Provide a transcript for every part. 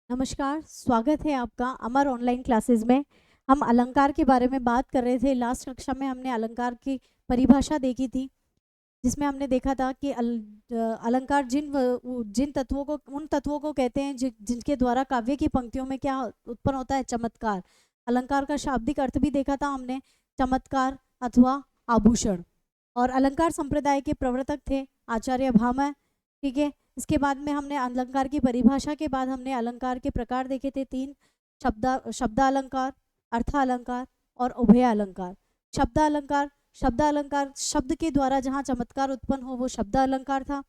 नमस्कार, स्वागत है आपका अमर ऑनलाइन क्लासेस में। हम अलंकार के बारे में बात कर रहे थे। लास्ट कक्षा में हमने अलंकार की परिभाषा देखी थी, जिसमें हमने देखा था कि अलंकार जिन तत्वों को उन तत्वों को कहते हैं जिनके द्वारा काव्य की पंक्तियों में क्या उत्पन्न होता है, चमत्कार। अलंकार का शाब्दिक अर्थ भी देखा था हमने, चमत्कार अथवा आभूषण। और अलंकार संप्रदाय के प्रवर्तक थे आचार्य भामह। ठीक है, इसके बाद में हमने अलंकार की परिभाषा के बाद हमने अलंकार के प्रकार देखे थे तीन: शब्दालंकार, अर्थालंकार और उभय अलंकार। शब्दालंकार शब्दालंकार शब्द के द्वारा जहाँ चमत्कार उत्पन्न हो वो शब्द अलंकार था।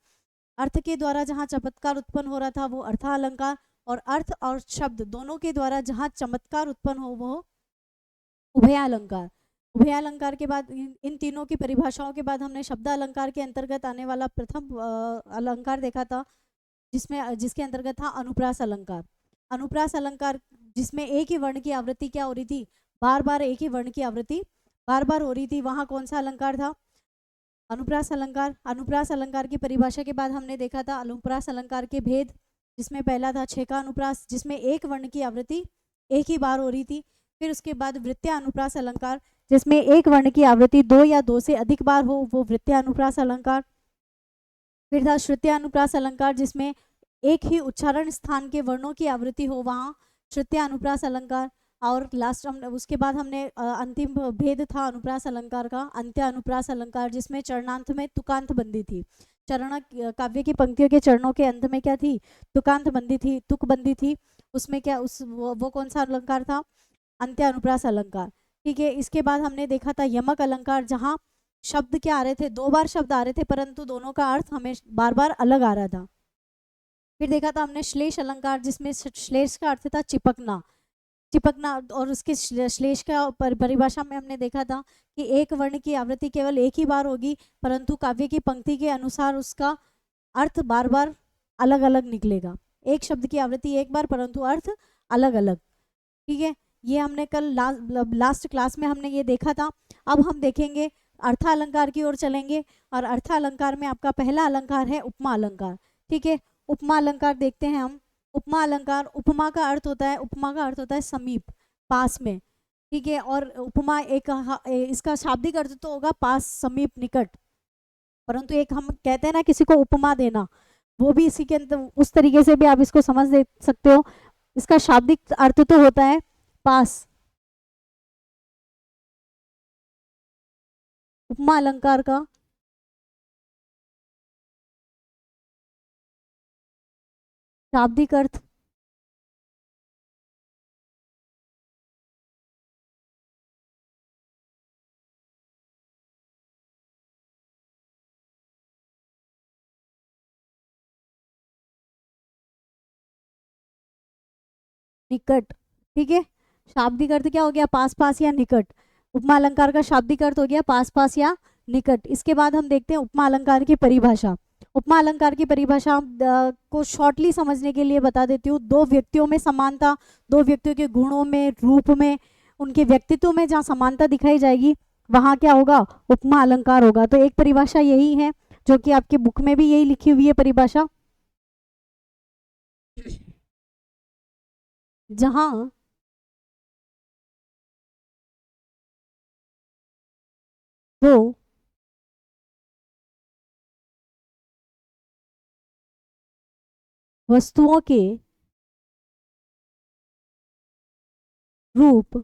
अर्थ के द्वारा जहाँ चमत्कार उत्पन्न हो रहा था वो अर्थालंकार। और अर्थ और शब्द दोनों के द्वारा जहाँ चमत्कार उत्पन्न हो वो उभय अलंकार। उभय अलंकार के बाद इन तीनों की परिभाषाओं के बाद हमने शब्द अलंकार के अंतर्गत आने वाला प्रथम अलंकार देखा था, जिसके अंतर्गत था अनुप्रास अलंकार। अनुप्रास अलंकार जिसमें एक ही वर्ण की आवृत्ति क्या हो रही थी, बार बार एक ही वर्ण की आवृत्ति बार बार हो रही थी, वहां कौन सा अलंकार था? अनुप्रास अलंकार। अनुप्रास अलंकार की परिभाषा के बाद हमने देखा था अनुप्रास अलंकार के भेद, जिसमें पहला था छेका अनुप्रास, जिसमें एक वर्ण की आवृत्ति एक ही बार हो रही थी। फिर उसके बाद वृत्तीय अनुप्रास अलंकार, जिसमें एक वर्ण की आवृत्ति दो या दो से अधिक बार हो, वो वृत्तीय अनुप्रास अलंकार। फिर था श्रुत्य अनुप्रास अलंकार, जिसमें एक ही उच्चारण स्थान के वर्णों की आवृत्ति हो, वहाँ श्रुत्य अनुप्रास अलंकार। और लास्ट हम उसके बाद हमने अंतिम भेद था अनुप्रास अलंकार का, अंत्य अनुप्रास अलंकार, जिसमें चरणांत में तुकांत बंदी थी। चरण काव्य की पंक्तियों के चरणों के अंत में क्या थी? तुकांत बंदी थी, तुक बंदी थी। उसमें क्या वो कौन सा अलंकार था? अंत्य अनुप्रास अलंकार। ठीक है, इसके बाद हमने देखा था यमक अलंकार, जहाँ शब्द क्या आ रहे थे, दो बार शब्द आ रहे थे परंतु दोनों का अर्थ हमें बार बार अलग आ रहा था। फिर देखा था हमने श्लेष अलंकार, जिसमें श्लेष का अर्थ था चिपकना, चिपकना। और उसके श्लेष का परिभाषा में हमने देखा था कि एक वर्ण की आवृत्ति केवल एक ही बार होगी, परंतु काव्य की पंक्ति के अनुसार उसका अर्थ बार बार अलग अलग निकलेगा। एक शब्द की आवृत्ति एक बार परंतु अर्थ अलग अलग। ठीक है, ये हमने कल लास्ट क्लास में हमने ये देखा था। अब हम देखेंगे अर्था अलंकार की ओर चलेंगे, और अर्था अलंकार में आपका पहला अलंकार है उपमा अलंकार। ठीक है, उपमा अलंकार देखते हैं हम। उपमा अलंकार, उपमा का अर्थ होता है, उपमा का अर्थ होता है समीप, पास में। ठीक है, और उपमा एक इसका शाब्दिक अर्थ तो होगा पास, समीप, निकट। परंतु एक हम कहते हैं ना किसी को उपमा देना, वो भी इसी के अंदर उस तरीके से भी आप इसको समझ दे सकते हो। इसका शाब्दिक अर्थ तो होता है पास। उपमा अलंकार का शाब्दिक अर्थ निकट। ठीक है, शाब्दिक अर्थ क्या हो गया? पास पास या निकट। उपमा अलंकार का शाब्दिक अर्थ हो गया पास पास या निकट। इसके बाद हम देखते हैं उपमा अलंकार की परिभाषा। उपमा अलंकार की परिभाषा को शॉर्टली समझने के लिए बता देती हूँ। दो व्यक्तियों में समानता, दो व्यक्तियों के गुणों में, रूप में, उनके व्यक्तित्व में जहाँ समानता दिखाई जाएगी, वहाँ क्या होगा? उपमा अलंकार होगा। तो एक परिभाषा यही है, जो कि आपके बुक में भी यही लिखी हुई है परिभाषा। जहाँ वो वस्तुओं के रूप,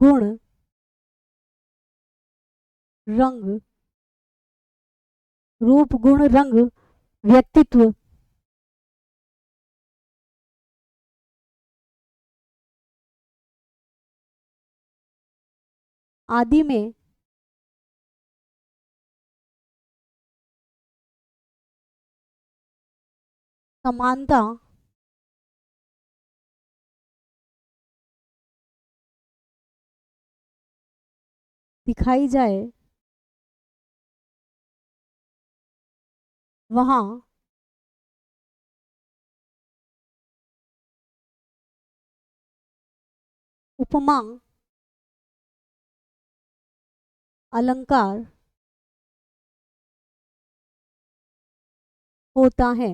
गुण, रंग, रूप गुण रंग, व्यक्तित्व आदि में समानता दिखाई जाए, वहाँ उपमा अलंकार होता है।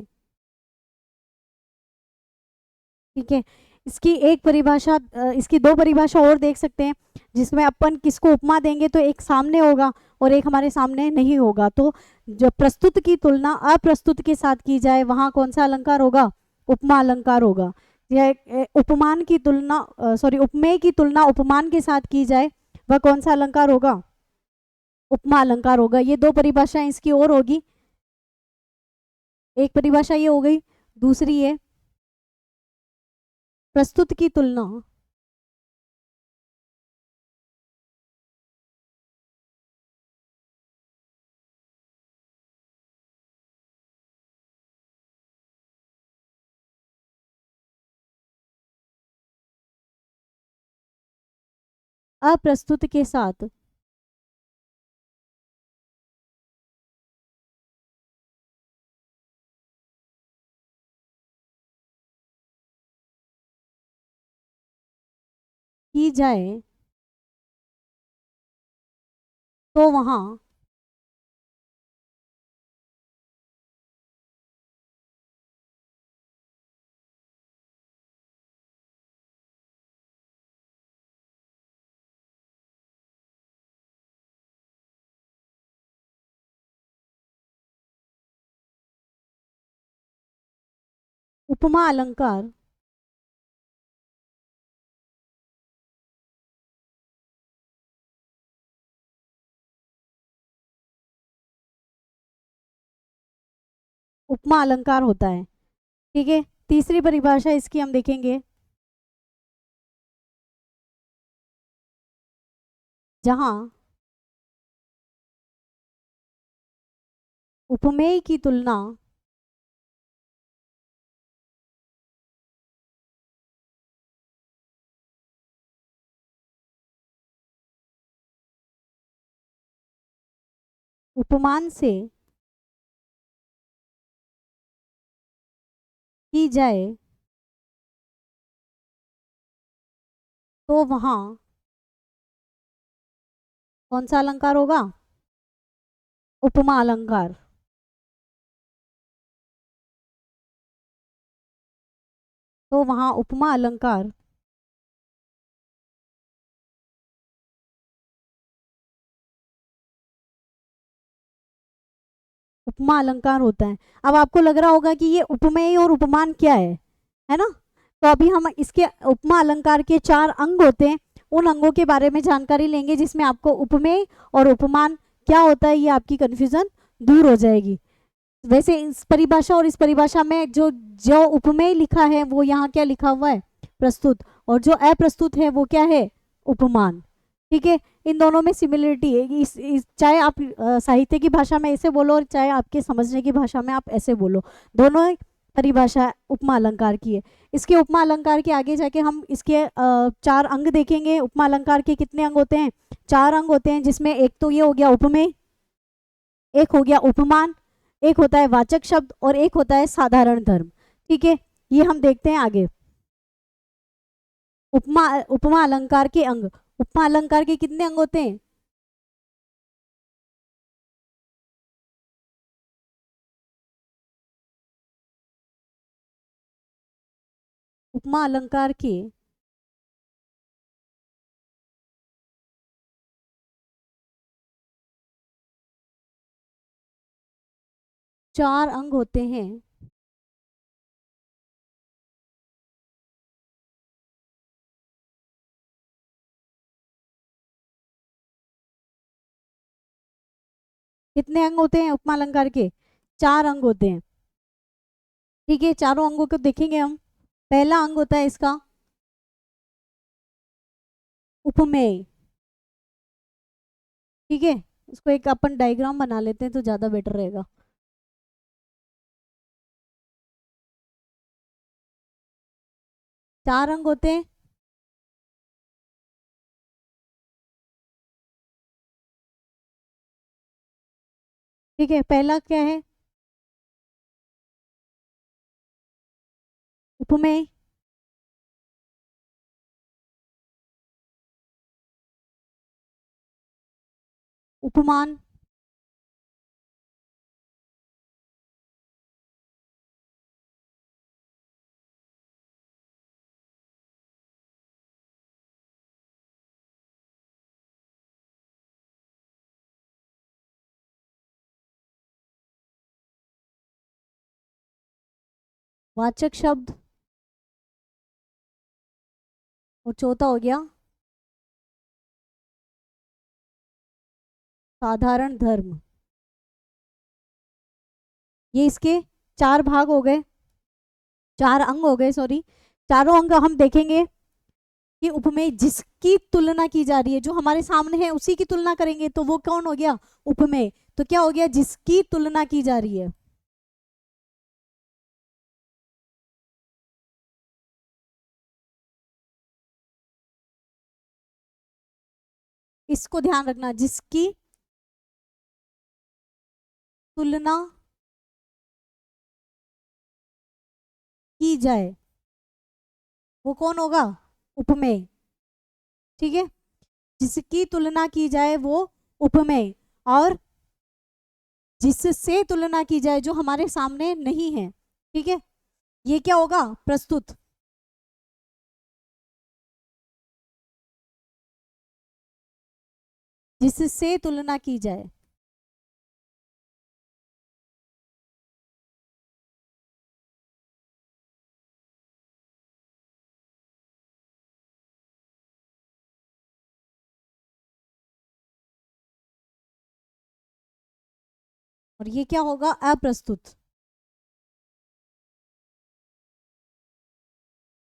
ठीक है। इसकी एक परिभाषा इसकी दो परिभाषा और देख सकते हैं, जिसमें अपन किसको उपमा देंगे तो एक सामने होगा और एक हमारे सामने नहीं होगा। तो जब प्रस्तुत की तुलना अप्रस्तुत के साथ की जाए वहां कौन सा अलंकार होगा? उपमा अलंकार होगा। या उपमान की तुलना सॉरी उपमेय की तुलना उपमान के साथ की जाए वह कौन सा अलंकार होगा? उपमा अलंकार होगा। ये दो परिभाषाएं इसकी और होगी। एक परिभाषा ये हो गई, दूसरी है प्रस्तुत की तुलना अप्रस्तुत के साथ की जाए तो वहां उपमा अलंकार उपमा अलंकार होता है। ठीक है। तीसरी परिभाषा इसकी हम देखेंगे, जहां उपमेय की तुलना उपमान से की जाए तो वहां कौन सा अलंकार होगा? उपमा अलंकार। तो वहां उपमा अलंकार उपमा अलंकार होता है। अब आपको लग रहा होगा कि ये उपमेय और उपमान क्या है ना? तो अभी हम इसके उपमा अलंकार के चार अंग होते हैं, उन अंगों के बारे में जानकारी लेंगे, जिसमें आपको उपमेय और उपमान क्या होता है ये आपकी कंफ्यूजन दूर हो जाएगी। वैसे इस परिभाषा और इस परिभाषा में जो जो उपमेय लिखा है वो यहाँ क्या लिखा हुआ है? प्रस्तुत। और जो अप्रस्तुत है वो क्या है? उपमान। ठीक है। इन दोनों में सिमिलरिटी है। चाहे आप साहित्य की भाषा में ऐसे बोलो और चाहे आपके समझने की भाषा में आप ऐसे बोलो, दोनों ही परिभाषा उपमा अलंकार की है। इसके उपमा अलंकार के आगे जाके हम इसके चार अंग देखेंगे। उपमा अलंकार के कितने अंग होते हैं? चार अंग होते हैं, जिसमें एक तो ये हो गया उपमेय, एक हो गया उपमान, एक होता है वाचक शब्द और एक होता है साधारण धर्म। ठीक है। ये हम देखते हैं आगे। उपमा उपमा अलंकार के अंग, उपमा अलंकार के कितने अंग होते हैं? उपमा अलंकार के चार अंग होते हैं। कितने अंग होते हैं उपमा अलंकार के? चार अंग होते हैं। ठीक है। चारों अंगों को देखेंगे हम। पहला अंग होता है इसका उपमेय। ठीक है। इसको एक अपन डायग्राम बना लेते हैं तो ज्यादा बेटर रहेगा। चार अंग होते हैं। ठीक है। पहला क्या है? उपमेय। उपमान। वाचक शब्द, और चौथा हो गया साधारण धर्म। ये इसके चार भाग हो गए, चार अंग हो गए, सॉरी। चारों अंग हम देखेंगे कि उपमेय जिसकी तुलना की जा रही है, जो हमारे सामने है उसी की तुलना करेंगे, तो वो कौन हो गया? उपमेय। तो क्या हो गया? जिसकी तुलना की जा रही है। इसको ध्यान रखना, जिसकी तुलना की जाए वो कौन होगा? उपमेय। ठीक है, जिसकी तुलना की जाए वो उपमेय, और जिससे तुलना की जाए जो हमारे सामने नहीं है, ठीक है, ये क्या होगा? प्रस्तुत। जिससे तुलना की जाए। और ये क्या होगा? अप्रस्तुत,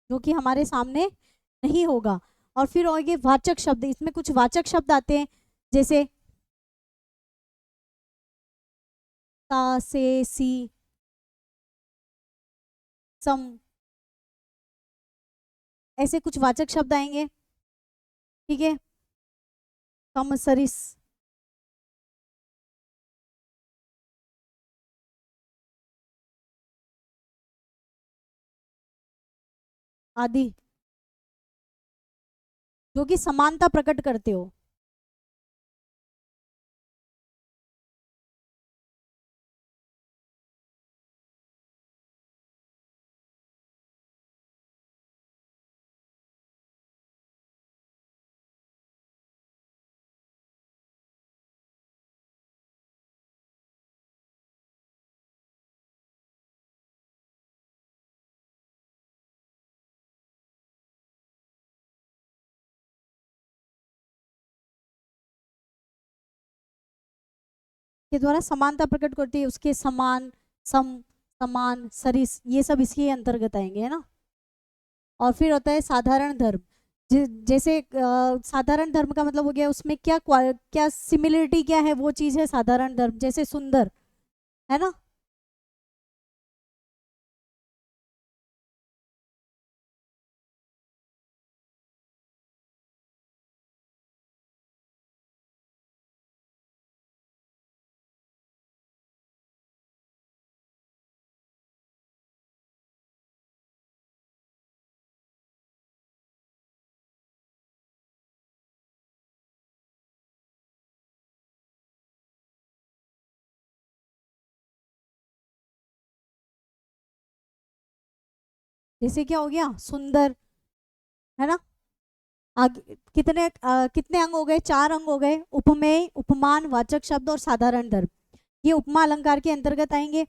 जो कि हमारे सामने नहीं होगा। और फिर आगे वाचक शब्द, इसमें कुछ वाचक शब्द आते हैं, जैसे ता, से, सी, सम, ऐसे कुछ वाचक शब्द आएंगे। ठीक है, कम, सरिस, आदि, जो कि समानता प्रकट करते हो। के द्वारा समानता प्रकट करती है, उसके समान, सम, समान, सरिस, ये सब इसके अंतर्गत आएंगे, है ना। और फिर होता है साधारण धर्म। जैसे साधारण धर्म का मतलब हो गया उसमें क्या क्या सिमिलरिटी क्या है, वो चीज है साधारण धर्म। जैसे सुंदर, है ना, जैसे क्या हो गया? सुंदर, है ना। आगे कितने अंग हो गए? चार अंग हो गए। उपमेय, उपमान, वाचक शब्द और साधारण धर्म, ये उपमा अलंकार के अंतर्गत आएंगे।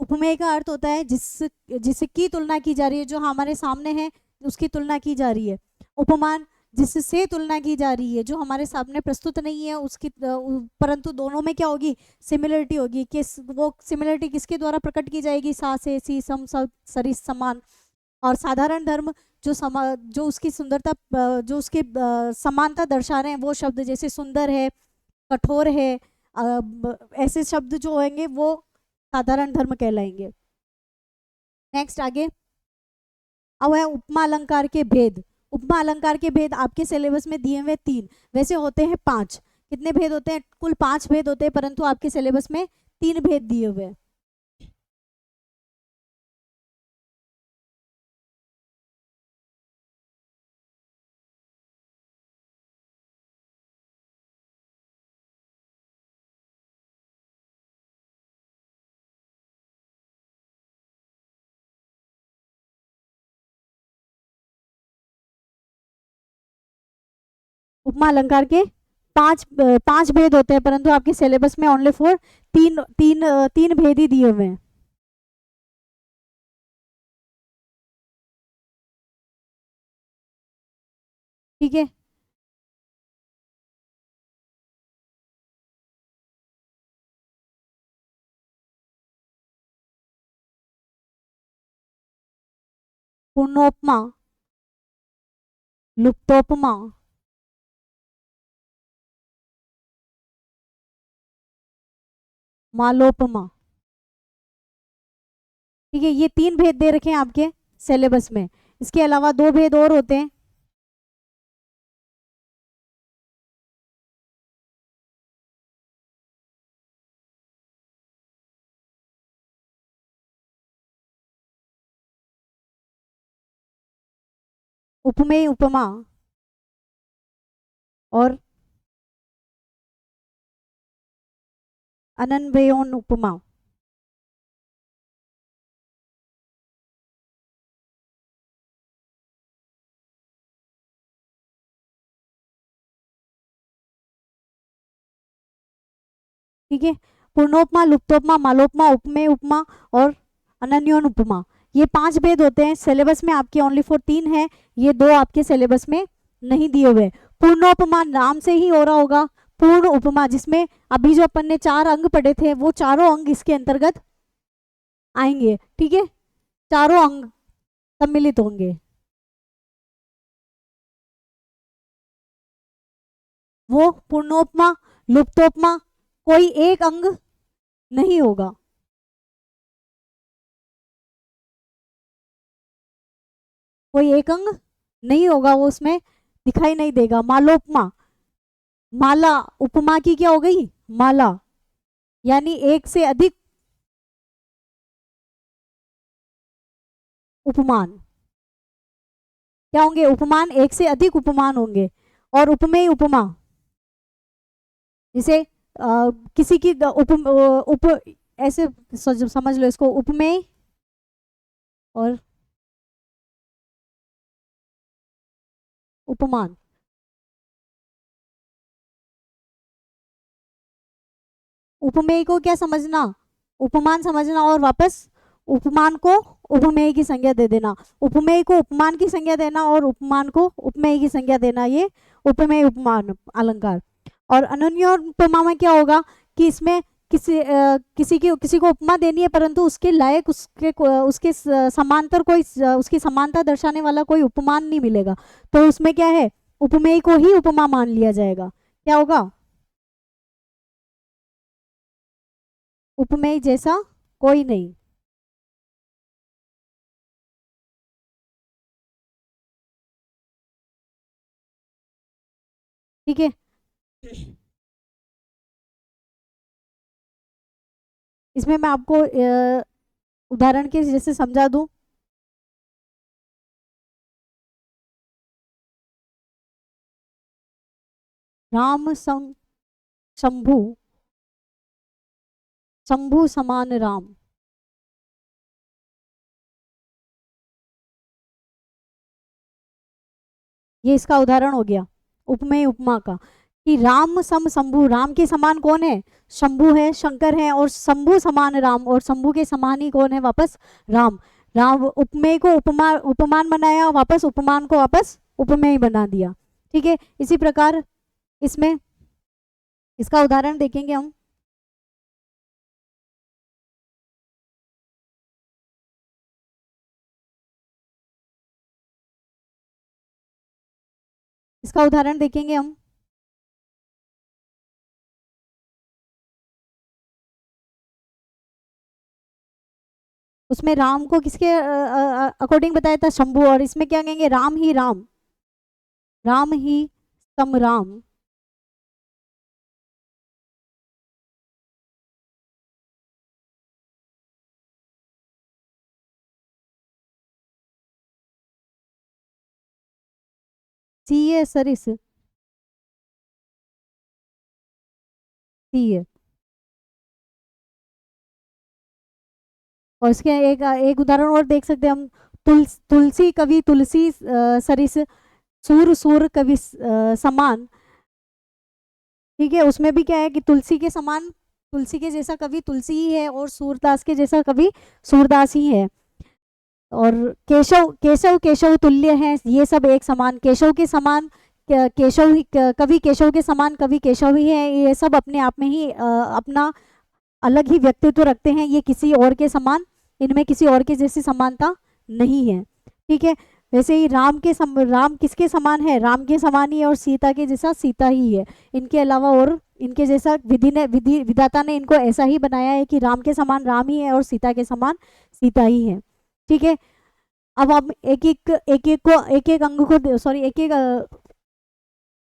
उपमेय का अर्थ होता है जिसकी तुलना की जा रही है, जो हमारे सामने है उसकी तुलना की जा रही है। उपमान, जिससे तुलना की जा रही है, जो हमारे सामने प्रस्तुत नहीं है उसकी, परंतु दोनों में क्या होगी? सिमिलरिटी होगी। वो सिमिलरिटी किसके द्वारा प्रकट की जाएगी? सा, से, सी, सम, सरिस, समान। और साधारण धर्म, जो उसकी सुंदरता, जो उसके समानता दर्शा रहे हैं, वो शब्द, जैसे सुंदर है, कठोर है, ऐसे शब्द जो होंगे वो साधारण धर्म कहलाएंगे। नेक्स्ट आगे अब है उपमा अलंकार के भेद। उपमा अलंकार के भेद आपके सिलेबस में दिए हुए तीन, वैसे होते हैं पांच। कितने भेद होते हैं? कुल पांच भेद होते हैं, परंतु आपके सिलेबस में तीन भेद दिए हुए हैं। उपमा अलंकार के पांच भेद होते हैं, परंतु आपके सिलेबस में ओनली फॉर तीन तीन तीन भेद ही दिए हुए हैं। ठीक है। पूर्णोपमा, लुप्तोपमा, मालोपमा। ठीक है, ये 3 भेद दे रखे हैं आपके सिलेबस में। इसके अलावा 2 भेद और होते हैं। उपमेय उपमा और अनन्वयोन उपमा। ठीक है, पूर्णोपमा, लुप्तोपमा, मालोपमा, उपमेय उपमा और अनन्योन उपमा, ये 5 भेद होते हैं सिलेबस में आपके। ओनली फॉर 3 है, ये 2 आपके सिलेबस में नहीं दिए हुए। पूर्णोपमा नाम से ही हो रहा होगा, पूर्ण उपमा, जिसमें अभी जो अपन ने 4 अंग पढ़े थे वो चारों अंग इसके अंतर्गत आएंगे। ठीक है, चारों अंग सम्मिलित होंगे। वो पूर्णोपमा, लुप्तोपमा, कोई एक अंग नहीं होगा। कोई एक अंग नहीं होगा, वो उसमें दिखाई नहीं देगा। मालोपमा, माला, उपमा की क्या हो गई, माला, यानी एक से अधिक उपमान। क्या होंगे, उपमान, एक से अधिक उपमान होंगे। और उपमेय उपमा, जैसे किसी की उप ऐसे समझ लो इसको, उपमेय और उपमान। उपमेय को क्या समझना, उपमान समझना, और वापस उपमान को उपमेय की संज्ञा दे देना। उपमेय को उपमान की संज्ञा देना और उपमान को उपमेय की संज्ञा देना, ये उपमेय उपमान अलंकार। और अनन्योपमा में क्या होगा कि इसमें किसी को उपमा देनी है, परंतु उसके लायक, उसके समांतर कोई, उसकी समानता दर्शाने वाला कोई उपमान नहीं मिलेगा, तो उसमें क्या है, उपमेय को ही उपमा मान लिया जाएगा। क्या होगा, उपमेय जैसा कोई नहीं। ठीक है, इसमें मैं आपको उदाहरण के जैसे समझा दूं। राम सम शंभु, शंभु समान राम। ये इसका उदाहरण हो गया उपमेय उपमा का, कि राम सम शंभु, राम के समान कौन है, शंभु है, शंकर है, और शंभु समान राम, और शंभु के समान ही कौन है, वापस राम। राम, उपमेय को उपमा उपमान बनाया, वापस उपमान को वापस उपमेय बना दिया। ठीक है, इसी प्रकार इसमें इसका उदाहरण देखेंगे हम। इसका उदाहरण देखेंगे हम। उसमें राम को किसके अकॉर्डिंग बताया था, शंभु, और इसमें क्या कहेंगे, राम ही राम, राम ही सम राम। सीए सरिस, सीए। और इसके एक उदाहरण और देख सकते हैं हम। तुलसी कवि तुलसी सरिस, सूर सूर कवि समान। ठीक है, उसमें भी क्या है कि तुलसी के समान, तुलसी के जैसा कवि तुलसी ही है, और सूरदास के जैसा कवि सूरदास ही है। और केशव केशव केशव तुल्य है, ये सब एक समान, केशव के समान केशव ही कवि केशव के समान कवि केशव ही है, ये सब अपने आप में ही अपना अलग ही व्यक्तित्व रखते हैं, ये किसी और के समान, इनमें किसी और के जैसी समानता नहीं है। ठीक है, वैसे ही राम किसके समान है, राम के समान ही है, और सीता के जैसा सीता ही है। इनके अलावा और इनके जैसा विधाता ने इनको ऐसा ही बनाया है कि राम के समान राम ही है और सीता के समान सीता ही है। ठीक है, अब हम एक एक अंग को, सॉरी, एक एक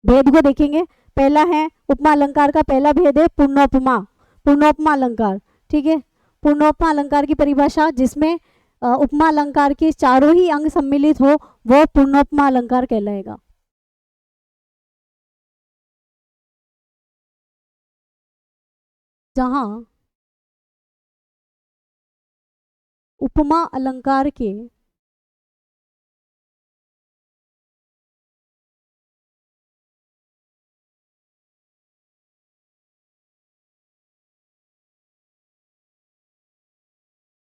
भेद को देखेंगे। पहला है उपमा अलंकार का पहला भेद है पूर्णोपमा, पूर्णोपमा अलंकार। ठीक है, पूर्णोपमा अलंकार की परिभाषा, जिसमें उपमा अलंकार के चारों ही अंग सम्मिलित हो, वह पूर्णोपमा अलंकार कहलाएगा। जहां उपमा अलंकार के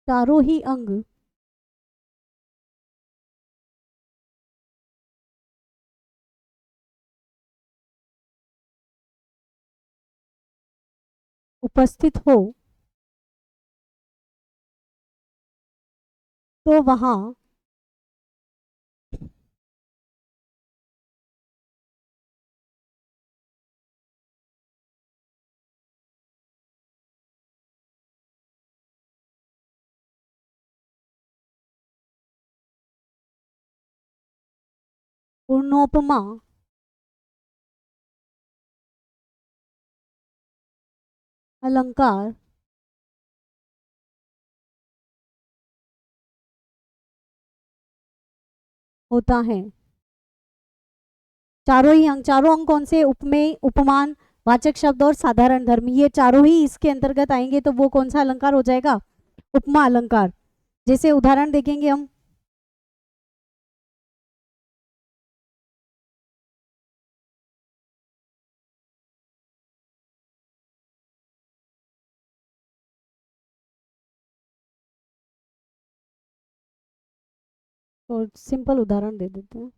चारों ही अंग उपस्थित हो, तो वहां पूर्णोपमा अलंकार होता है। चारों अंग कौन से, उपमेय, उपमान, वाचक शब्द और साधारण धर्म, ये चारों ही इसके अंतर्गत आएंगे, तो वो कौन सा अलंकार हो जाएगा, उपमा अलंकार। जैसे उदाहरण देखेंगे हम, तो सिंपल उदाहरण दे देते हैं।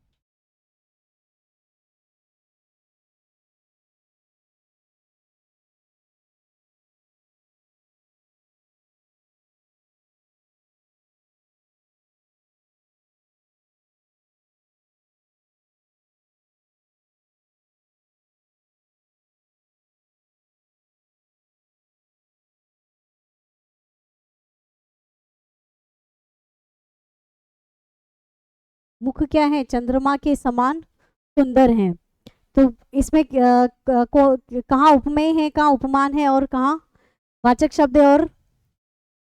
मुख क्या है, चंद्रमा के समान सुंदर है। तो इसमें कहाँ उपमेय है, कहाँ उपमान है, और कहाँ वाचक शब्द है, और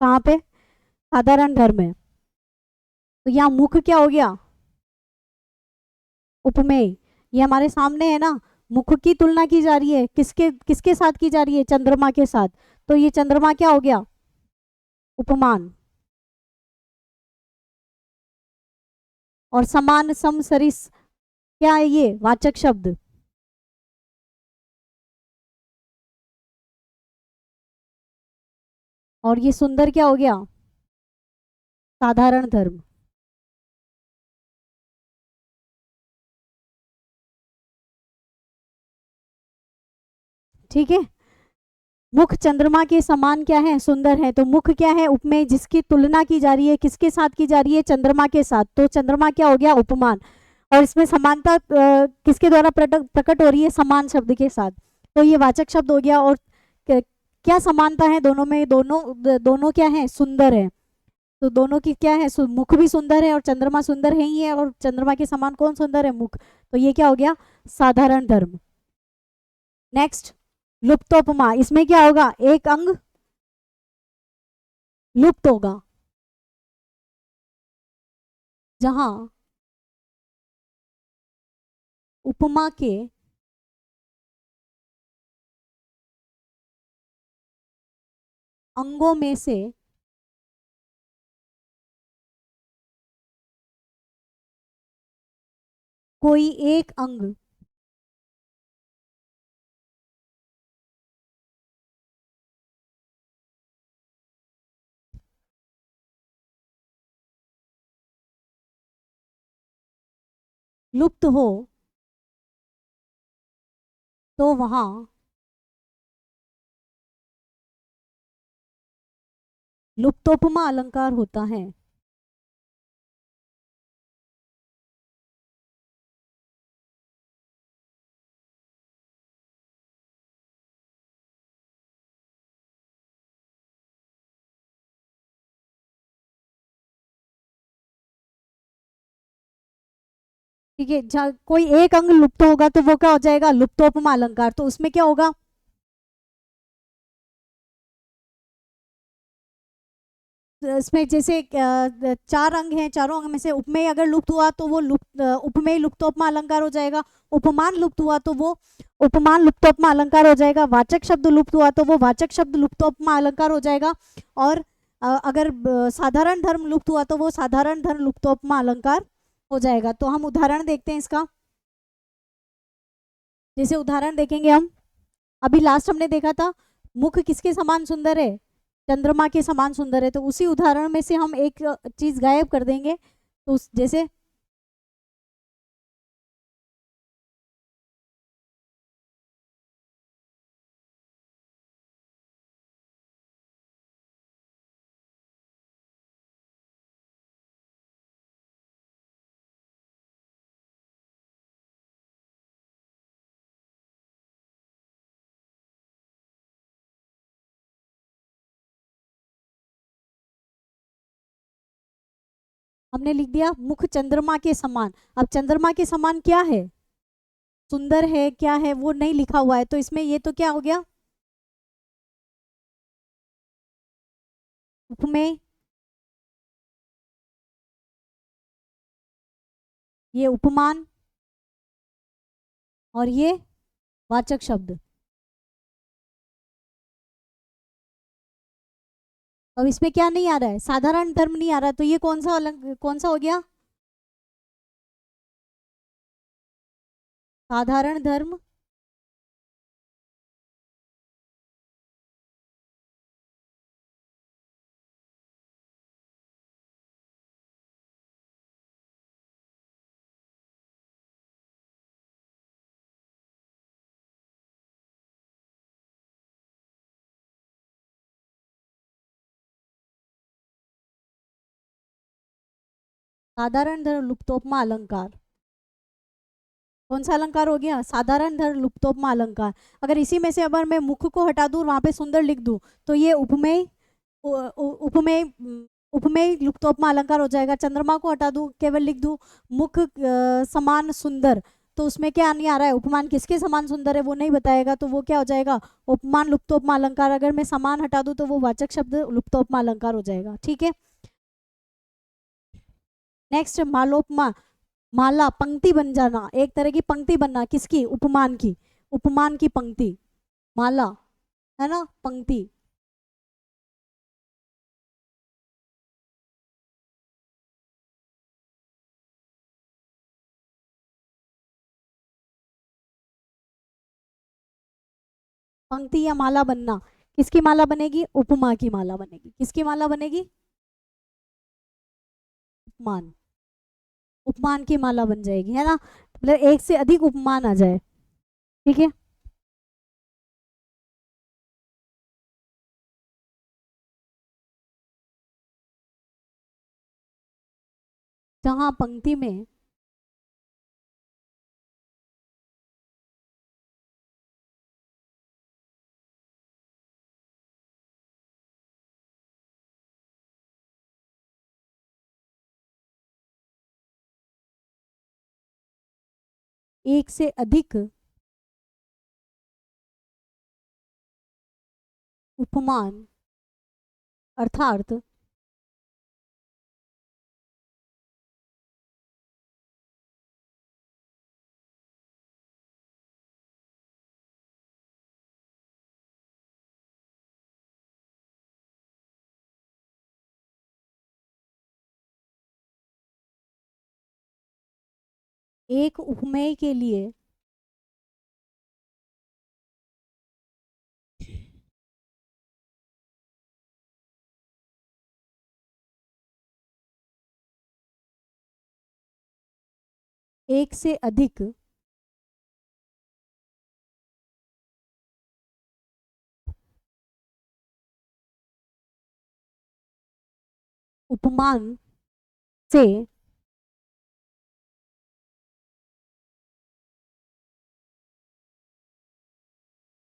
कहाँ पे साधारण धर्म है। तो यहाँ मुख क्या हो गया, उपमेय। ये हमारे सामने है ना, मुख की तुलना की जा रही है, किसके किसके साथ की जा रही है, चंद्रमा के साथ। तो ये चंद्रमा क्या हो गया, उपमान। और समान, सम, सरिस, क्या है ये, वाचक शब्द। और ये सुंदर क्या हो गया, साधारण धर्म। ठीक है, मुख चंद्रमा के समान क्या है, सुंदर है। तो मुख क्या है, उपमेय, जिसकी तुलना की जा रही है, किसके साथ की जा रही है, चंद्रमा के साथ। तो चंद्रमा क्या हो गया, उपमान। और इसमें समानता किसके द्वारा प्रकट हो रही है, समान शब्द के साथ। तो ये वाचक शब्द हो गया। और क्या समानता है दोनों में, दोनों क्या है, सुंदर है। तो दोनों की क्या है, मुख भी सुंदर है और चंद्रमा सुंदर है ही है, और चंद्रमा के समान कौन सुंदर है, मुख। तो ये क्या हो गया, साधारण धर्म। नेक्स्ट, लुप्तोपमा, इसमें क्या होगा, एक अंग लुप्त होगा। जहां उपमा के अंगों में से कोई एक अंग लुप्त हो, तो वहां लुप्तोपमा अलंकार होता है। ठीक है, कोई एक अंग लुप्त होगा तो वो क्या हो जाएगा, लुप्तोपमा अलंकार। तो उसमें क्या होगा, इसमें जैसे चार अंग हैं, चारों अंग में से उपमेय अगर लुप्त हुआ तो वो उपमेय लुप्तोपमा अलंकार हो जाएगा। उपमान लुप्त हुआ तो वो उपमान लुप्तोपमा अलंकार हो जाएगा। वाचक शब्द लुप्त हुआ तो वो वाचक शब्द लुप्तोपमा अलंकार हो जाएगा। और अगर साधारण धर्म लुप्त हुआ तो वो साधारण धर्म लुप्तोपमा अलंकार हो जाएगा। तो हम उदाहरण देखते हैं इसका। जैसे उदाहरण देखेंगे हम, अभी लास्ट हमने देखा था मुख किसके समान सुंदर है, चंद्रमा के समान सुंदर है। तो उसी उदाहरण में से हम एक चीज गायब कर देंगे। तो जैसे हमने लिख दिया मुख चंद्रमा के समान। अब चंद्रमा के समान क्या है, सुंदर है, क्या है वो नहीं लिखा हुआ है। तो इसमें ये तो क्या हो गया, उपमेय, ये उपमान, और ये वाचक शब्द। अब इसमें क्या नहीं आ रहा है, साधारण धर्म नहीं आ रहा। तो ये कौन सा अलग, कौन सा हो गया, साधारण धर्म। साधारण धर्म लुप्तोपमा अलंकार, कौन सा अलंकार हो गया, साधारण धर्म लुप्तोपमा अलंकार। अगर इसी में से अगर मैं मुख को हटा दूं, वहां पे सुंदर लिख दूं, तो ये उपमेय उपमेय उपमेय लुप्तोपमा अलंकार हो जाएगा। चंद्रमा को हटा दूं, केवल लिख दूं मुख समान सुंदर, तो उसमें क्या नहीं आ रहा है, उपमान किसके समान सुंदर है वो नहीं बताएगा। तो वो क्या हो जाएगा, उपमान लुप्तोपमा अलंकार। अगर मैं समान हटा दूं तो वो वाचक शब्द लुप्तोपमा अलंकार हो जाएगा। ठीक है, नेक्स्ट मालोपमा, माला पंक्ति बन जाना, एक तरह की पंक्ति बनना, किसकी, उपमान की, उपमान की पंक्ति, माला है ना, पंक्ति। पंक्ति या माला बनना, किसकी माला बनेगी, उपमा की माला बनेगी। किसकी माला बनेगी, उपमान, उपमान की माला बन जाएगी, है ना। मतलब एक से अधिक उपमान आ जाए। ठीक है, जहां पंक्ति में एक से अधिक उपमान, अर्थात एक उपमेय के लिए एक से अधिक उपमान से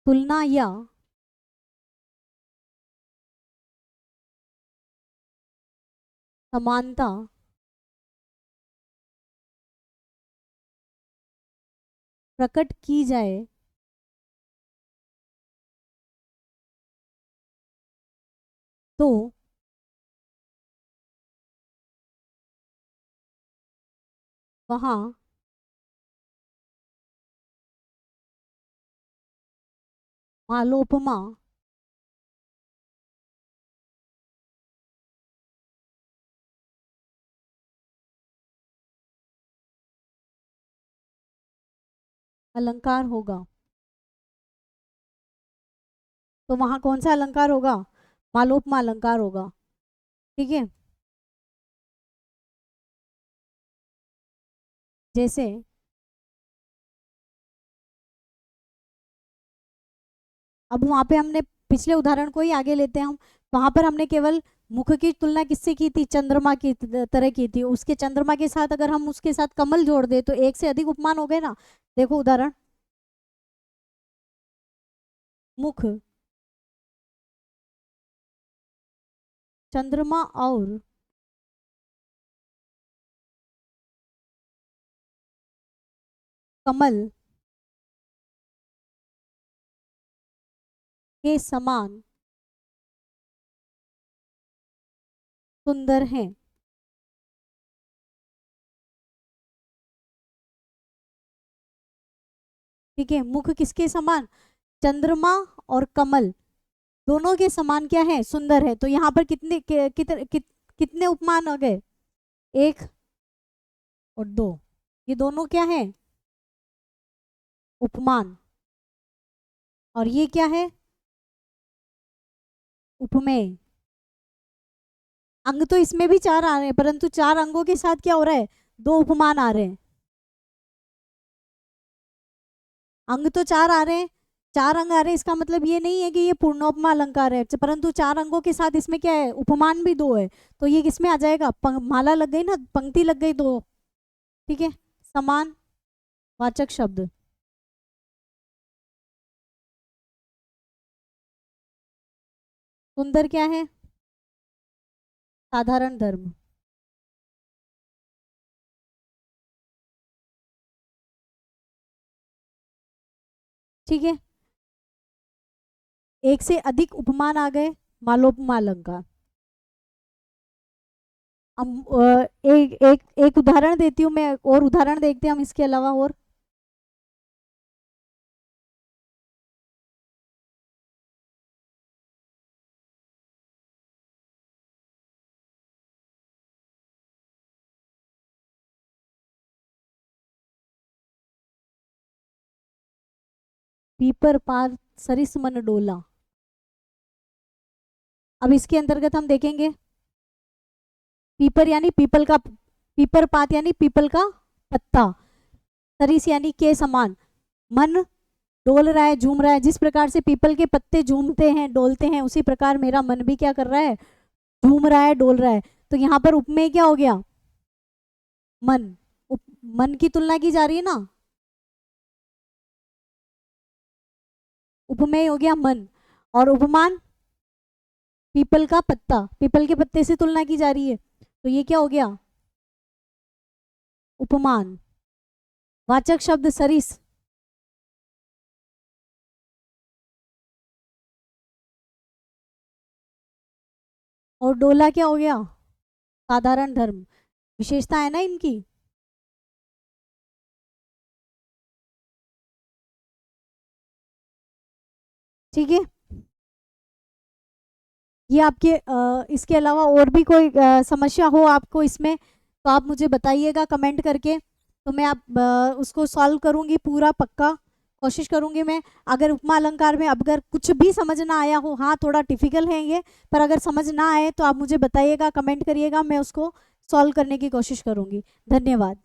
तुलना या समानता प्रकट की जाए तो वहाँ मालोपमा अलंकार होगा। तो वहां कौन सा अलंकार होगा? मालोपमा अलंकार होगा। ठीक है, जैसे अब वहां पे हमने पिछले उदाहरण को ही आगे लेते हैं हम। वहां पर हमने केवल मुख की तुलना किससे की थी? चंद्रमा की तरह की थी। उसके चंद्रमा के साथ अगर हम उसके साथ कमल जोड़ दे तो एक से अधिक उपमान हो गए ना। देखो उदाहरण, मुख, चंद्रमा और कमल के समान सुंदर हैं। ठीक है, मुख किसके समान? चंद्रमा और कमल दोनों के समान क्या है? सुंदर है। तो यहाँ पर कितने उपमान हो गए? एक और दो, ये दोनों क्या है? उपमान। और ये क्या है? उपमेय। अंग तो इसमें भी चार आ रहे हैं, परंतु चार अंगों के साथ क्या हो रहा है? दो उपमान आ रहे हैं। अंग तो चार आ रहे हैं, चार अंग आ रहे हैं, इसका मतलब ये नहीं है कि ये पूर्णोपमा अलंकार है, परंतु चार अंगों के साथ इसमें क्या है? उपमान भी दो है। तो ये किसमें आ जाएगा? माला लग गई ना, पंक्ति लग गई दो। ठीक है, समान वाचक शब्द। सुंदर क्या है? साधारण धर्म। ठीक है, एक से अधिक उपमान आ गए, मालोपमा अलंकार। एक एक एक उदाहरण देती हूँ मैं, और उदाहरण देखते हैं हम इसके अलावा। और पीपर पार सरिस मन डोला। अब इसके अंतर्गत हम देखेंगे, पीपर यानी पीपल का, पीपर पात यानी पीपल का पत्ता, सरिस यानी के समान। मन डोल रहा है, झूम रहा है। जिस प्रकार से पीपल के पत्ते झूमते हैं, डोलते हैं, उसी प्रकार मेरा मन भी क्या कर रहा है? झूम रहा है, डोल रहा है। तो यहाँ पर उपमेय क्या हो गया? मन। मन की तुलना की जा रही है ना, उपमेय हो गया मन। और उपमान पीपल का पत्ता, पीपल के पत्ते से तुलना की जा रही है, तो ये क्या हो गया? उपमान। वाचक शब्द सरिस। और डोला क्या हो गया? साधारण धर्म। विशेषता है ना इनकी। ठीक है, ये आपके इसके अलावा और भी कोई समस्या हो आपको इसमें, तो आप मुझे बताइएगा कमेंट करके। तो मैं आप उसको सॉल्व करूंगी, पूरा पक्का कोशिश करूंगी मैं। अगर उपमा अलंकार में अगर कुछ भी समझ ना आया हो, हाँ थोड़ा डिफिकल्ट है ये, पर अगर समझ ना आए तो आप मुझे बताइएगा, कमेंट करिएगा, मैं उसको सॉल्व करने की कोशिश करूंगी। धन्यवाद।